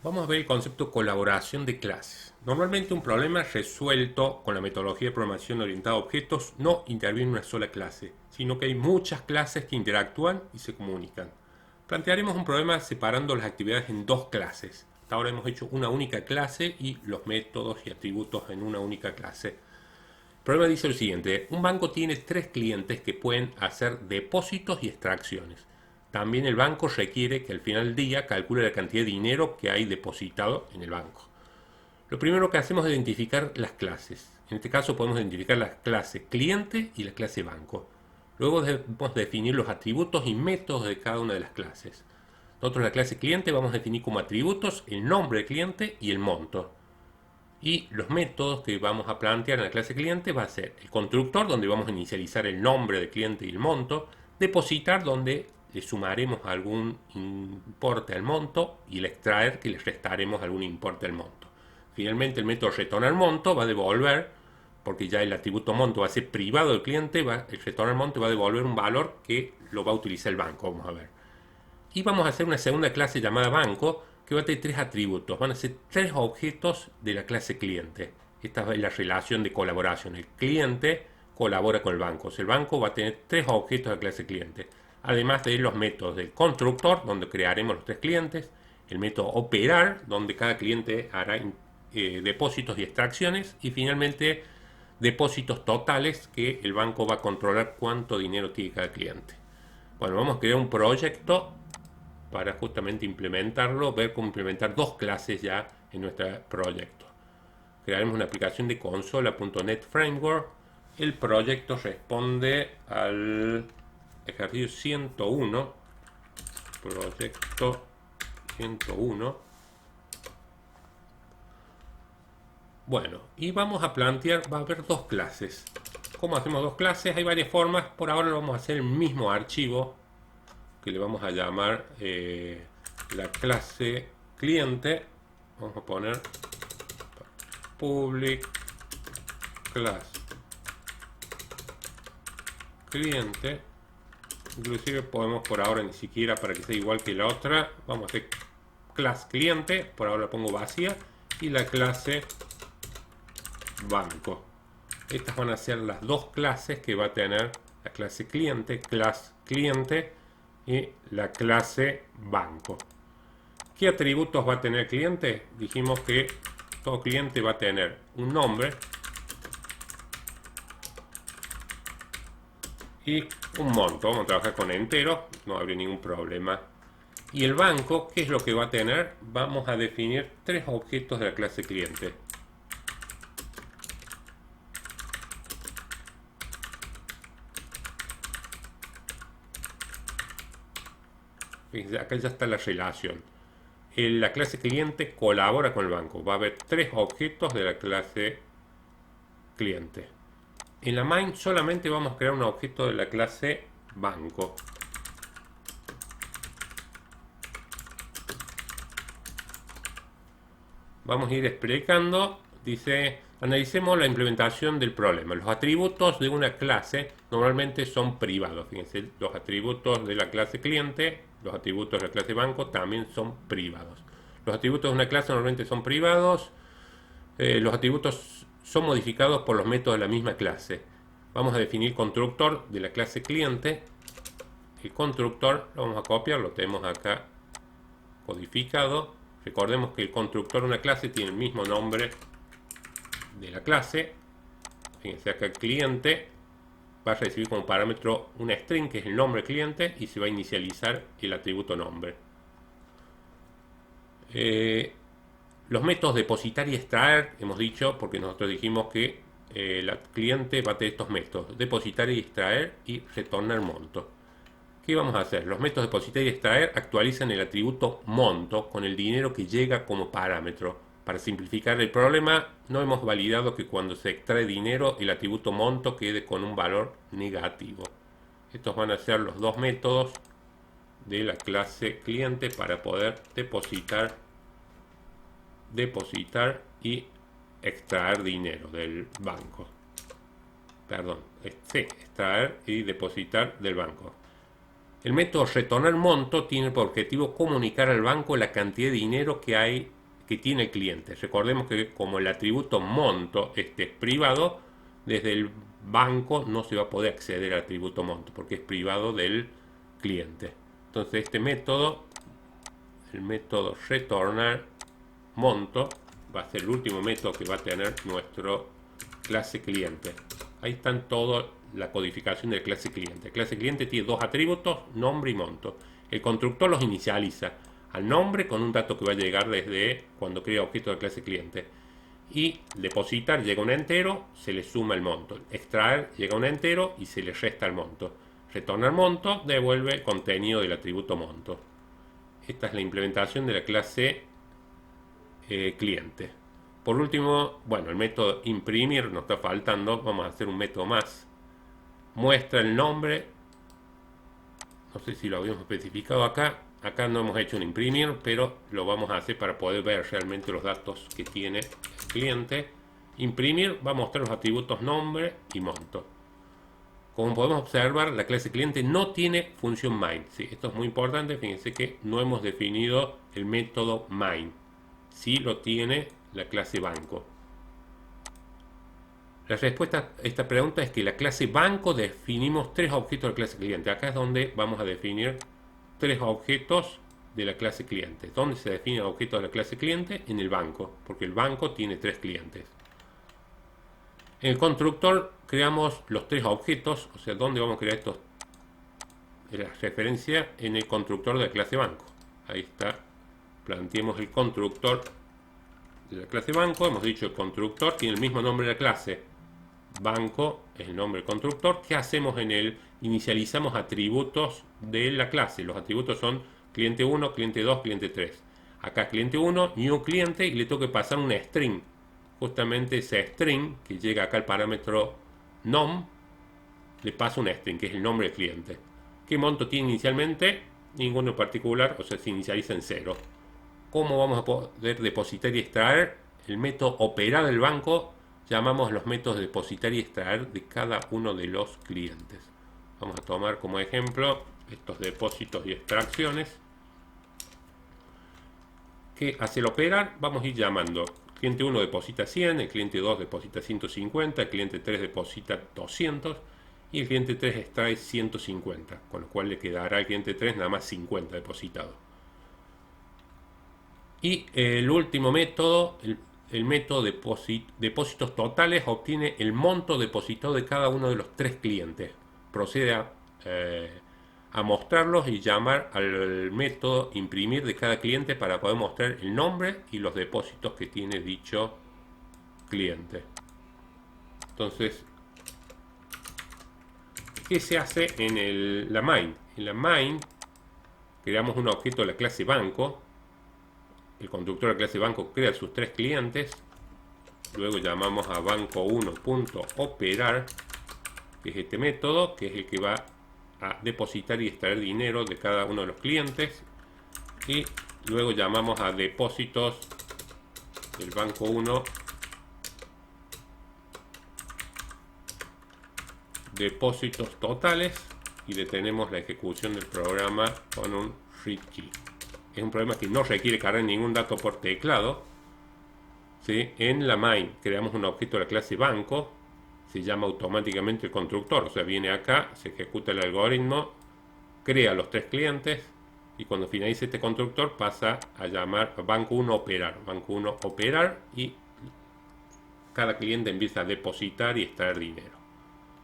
Vamos a ver el concepto de colaboración de clases. Normalmente un problema resuelto con la metodología de programación orientada a objetos no interviene en una sola clase, sino que hay muchas clases que interactúan y se comunican. Plantearemos un problema separando las actividades en dos clases. Hasta ahora hemos hecho una única clase y los métodos y atributos en una única clase. El problema dice lo siguiente: un banco tiene tres clientes que pueden hacer depósitos y extracciones. También el banco requiere que al final del día calcule la cantidad de dinero que hay depositado en el banco. Lo primero que hacemos es identificar las clases. En este caso podemos identificar la clase cliente y la clase banco. Luego debemos definir los atributos y métodos de cada una de las clases. Nosotros en la clase cliente vamos a definir como atributos el nombre del cliente y el monto. Y los métodos que vamos a plantear en la clase cliente va a ser el constructor, donde vamos a inicializar el nombre del cliente y el monto; depositar, donde le sumaremos algún importe al monto; y el extraer, que le restaremos algún importe al monto. Finalmente el método retornar monto va a devolver, porque ya el atributo monto va a ser privado del cliente, el retornar monto va a devolver un valor que lo va a utilizar el banco. Vamos a ver. Y vamos a hacer una segunda clase llamada banco, que va a tener tres atributos. Van a ser tres objetos de la clase cliente. Esta es la relación de colaboración. El cliente colabora con el banco. O sea, el banco va a tener tres objetos de la clase cliente. Además de los métodos del constructor, donde crearemos los tres clientes; el método operar, donde cada cliente hará depósitos y extracciones; y finalmente depósitos totales, que el banco va a controlar cuánto dinero tiene cada cliente. Bueno, vamos a crear un proyecto para justamente implementarlo, ver cómo implementar dos clases ya en nuestro proyecto. Crearemos una aplicación de consola.net Framework. El proyecto responde al ejercicio 101, proyecto 101. Bueno, y vamos a plantear, va a haber dos clases. ¿Cómo hacemos dos clases? Hay varias formas. Por ahora lo vamos a hacer el mismo archivo, que le vamos a llamar la clase cliente. Vamos a poner public class cliente. Inclusive podemos por ahora, ni siquiera para que sea igual que la otra, vamos a hacer class cliente, por ahora la pongo vacía, y la clase banco. Estas van a ser las dos clases que va a tener la clase cliente, class cliente, y la clase banco. ¿Qué atributos va a tener el cliente? Dijimos que todo cliente va a tener un nombre y un monto. Vamos a trabajar con enteros, no habría ningún problema. Y el banco, ¿qué es lo que va a tener? Vamos a definir tres objetos de la clase cliente. Fíjense, acá ya está la relación. La clase cliente colabora con el banco. Va a haber tres objetos de la clase cliente. En la main solamente vamos a crear un objeto de la clase banco. Vamos a ir explicando. Dice: analicemos la implementación del problema. Los atributos de una clase normalmente son privados. Fíjense, los atributos de la clase cliente, los atributos de la clase banco también son privados. Los atributos de una clase normalmente son privados. Los atributos son modificados por los métodos de la misma clase. Vamos a definir constructor de la clase cliente. El constructor lo vamos a copiar, lo tenemos acá codificado. Recordemos que el constructor de una clase tiene el mismo nombre de la clase. Fíjense acá, el cliente va a recibir como parámetro una string, que es el nombre del cliente, y se va a inicializar el atributo nombre. Los métodos depositar y extraer, hemos dicho, porque nosotros dijimos que el cliente va a tener estos métodos: depositar y extraer y retornar monto. ¿Qué vamos a hacer? Los métodos depositar y extraer actualizan el atributo monto con el dinero que llega como parámetro. Para simplificar el problema, no hemos validado que cuando se extrae dinero el atributo monto quede con un valor negativo. Estos van a ser los dos métodos de la clase cliente para poder depositar y extraer dinero del banco. Perdón, extraer y depositar del banco. El método retornar monto tiene por objetivo comunicar al banco la cantidad de dinero que tiene el cliente. Recordemos que como el atributo monto es privado, desde el banco no se va a poder acceder al atributo monto porque es privado del cliente. Entonces este método, el método retornar monto, va a ser el último método que va a tener nuestro clase cliente. Ahí están toda la codificación de la clase cliente. La clase cliente tiene dos atributos, nombre y monto. El constructor los inicializa al nombre con un dato que va a llegar desde cuando crea objeto de clase cliente. Y depositar llega un entero, se le suma el monto. Extraer llega un entero y se le resta el monto. Retornar monto devuelve el contenido del atributo monto. Esta es la implementación de la clase cliente. Por último, bueno, el método imprimir nos está faltando. Vamos a hacer un método más. Muestra el nombre. No sé si lo habíamos especificado acá. Acá no hemos hecho un imprimir, pero lo vamos a hacer para poder ver realmente los datos que tiene el cliente. Imprimir va a mostrar los atributos nombre y monto. Como podemos observar, la clase cliente no tiene función main. ¿Sí? Esto es muy importante. Fíjense que no hemos definido el método main. Sí lo tiene la clase banco. La respuesta a esta pregunta es que la clase banco definimos tres objetos de la clase cliente. Acá es donde vamos a definir tres objetos de la clase cliente. ¿Dónde se definen objetos de la clase cliente? En el banco, porque el banco tiene tres clientes. En el constructor creamos los tres objetos, o sea, ¿dónde vamos a crear estos? La referencia en el constructor de la clase banco. Ahí está. Planteemos el constructor de la clase banco. Hemos dicho el constructor tiene el mismo nombre de la clase. Banco es el nombre del constructor. ¿Qué hacemos en él? Inicializamos atributos de la clase. Los atributos son cliente 1, cliente 2, cliente 3. Acá cliente 1, new cliente, y le tengo que pasar una string. Justamente ese string que llega acá al parámetro nom, le pasa una string, que es el nombre del cliente. ¿Qué monto tiene inicialmente? Ninguno en particular, o sea, se inicializa en 0. ¿Cómo vamos a poder depositar y extraer? El método operar del banco llamamos los métodos depositar y extraer de cada uno de los clientes. Vamos a tomar como ejemplo estos depósitos y extracciones. ¿Qué hace el operar? Vamos a ir llamando. Cliente 1 deposita 100, el cliente 2 deposita 150, el cliente 3 deposita 200 y el cliente 3 extrae 150, con lo cual le quedará al cliente 3 nada más 50 depositado. Y el último método, el método depósitos totales, obtiene el monto depositado de cada uno de los tres clientes. Procede a mostrarlos y llamar al método imprimir de cada cliente para poder mostrar el nombre y los depósitos que tiene dicho cliente. Entonces, ¿qué se hace en la main? En la main creamos un objeto de la clase banco. El constructor de la clase banco crea sus tres clientes. Luego llamamos a banco1.operar, que es este método, que es el que va a depositar y extraer dinero de cada uno de los clientes. Y luego llamamos a depósitos del banco 1, depósitos totales, y detenemos la ejecución del programa con un read key. Es un programa que no requiere cargar ningún dato por teclado. ¿Sí? En la main creamos un objeto de la clase banco. Se llama automáticamente el constructor. O sea, viene acá, se ejecuta el algoritmo, crea los tres clientes y cuando finalice este constructor pasa a llamar a banco1 operar. Banco1 operar y cada cliente empieza a depositar y extraer dinero.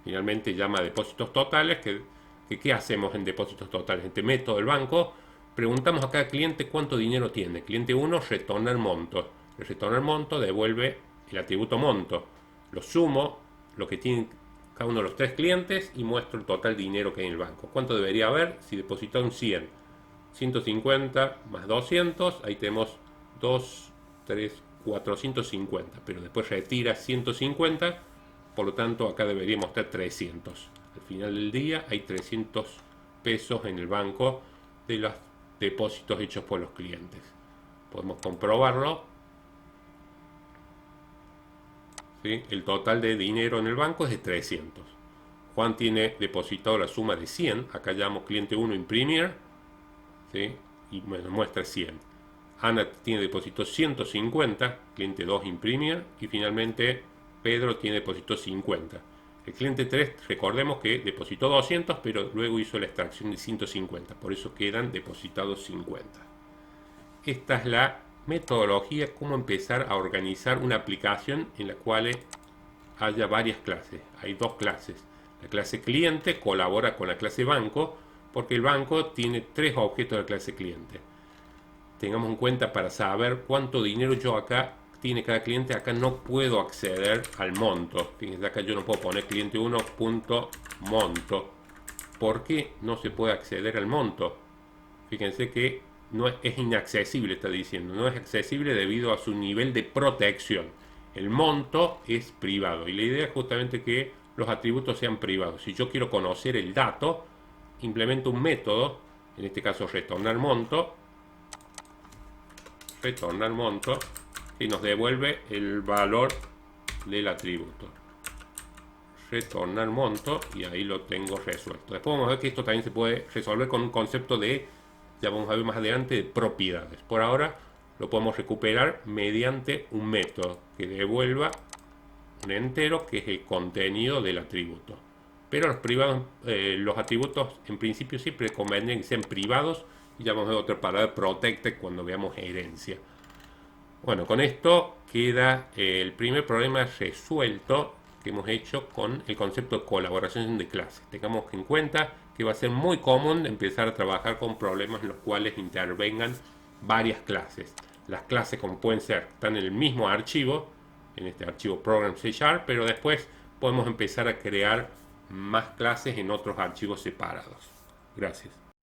Finalmente llama a depósitos totales. ¿Qué hacemos en depósitos totales? Este método del banco, preguntamos a cada cliente cuánto dinero tiene. Cliente 1 retorna el monto. El retornar monto devuelve el atributo monto. Lo sumo, lo que tienen cada uno de los tres clientes, y muestro el total dinero que hay en el banco. ¿Cuánto debería haber? Si depositaron 100, 150 más 200, ahí tenemos 2, 3, 450, pero después retira 150, por lo tanto acá debería mostrar 300. Al final del día hay 300 pesos en el banco de los depósitos hechos por los clientes. Podemos comprobarlo. ¿Sí? El total de dinero en el banco es de 300. Juan tiene depositado la suma de 100. Acá llamamos cliente 1 imprimir, ¿sí? Y me muestra 100. Ana tiene depositado 150, cliente 2 imprimir, y finalmente Pedro tiene depositado 50. El cliente 3, recordemos que depositó 200, pero luego hizo la extracción de 150, por eso quedan depositados 50. Esta es la metodología, cómo empezar a organizar una aplicación en la cual haya varias clases. Hay dos clases. La clase cliente colabora con la clase banco, porque el banco tiene tres objetos de la clase cliente. Tengamos en cuenta, para saber cuánto dinero yo acá tiene cada cliente, acá no puedo acceder al monto. Fíjense, acá yo no puedo poner cliente 1.monto. ¿Por qué no se puede acceder al monto? Fíjense que no es inaccesible, está diciendo. No es accesible debido a su nivel de protección. El monto es privado y la idea es justamente que los atributos sean privados. Si yo quiero conocer el dato, implemento un método, en este caso retornar monto, y nos devuelve el valor del atributo. Retornar monto, y ahí lo tengo resuelto. Después vamos a ver que esto también se puede resolver con un concepto de, ya vamos a ver más adelante, de propiedades. Por ahora lo podemos recuperar mediante un método que devuelva un entero, que es el contenido del atributo. Pero los atributos en principio siempre conviene que sean privados, y ya vamos a ver otra palabra, protected, cuando veamos herencia. Bueno, con esto queda el primer problema resuelto que hemos hecho con el concepto de colaboración de clases. Tengamos en cuenta que va a ser muy común empezar a trabajar con problemas en los cuales intervengan varias clases. Las clases, como pueden ser, están en el mismo archivo, en este archivo Program C#, pero después podemos empezar a crear más clases en otros archivos separados. Gracias.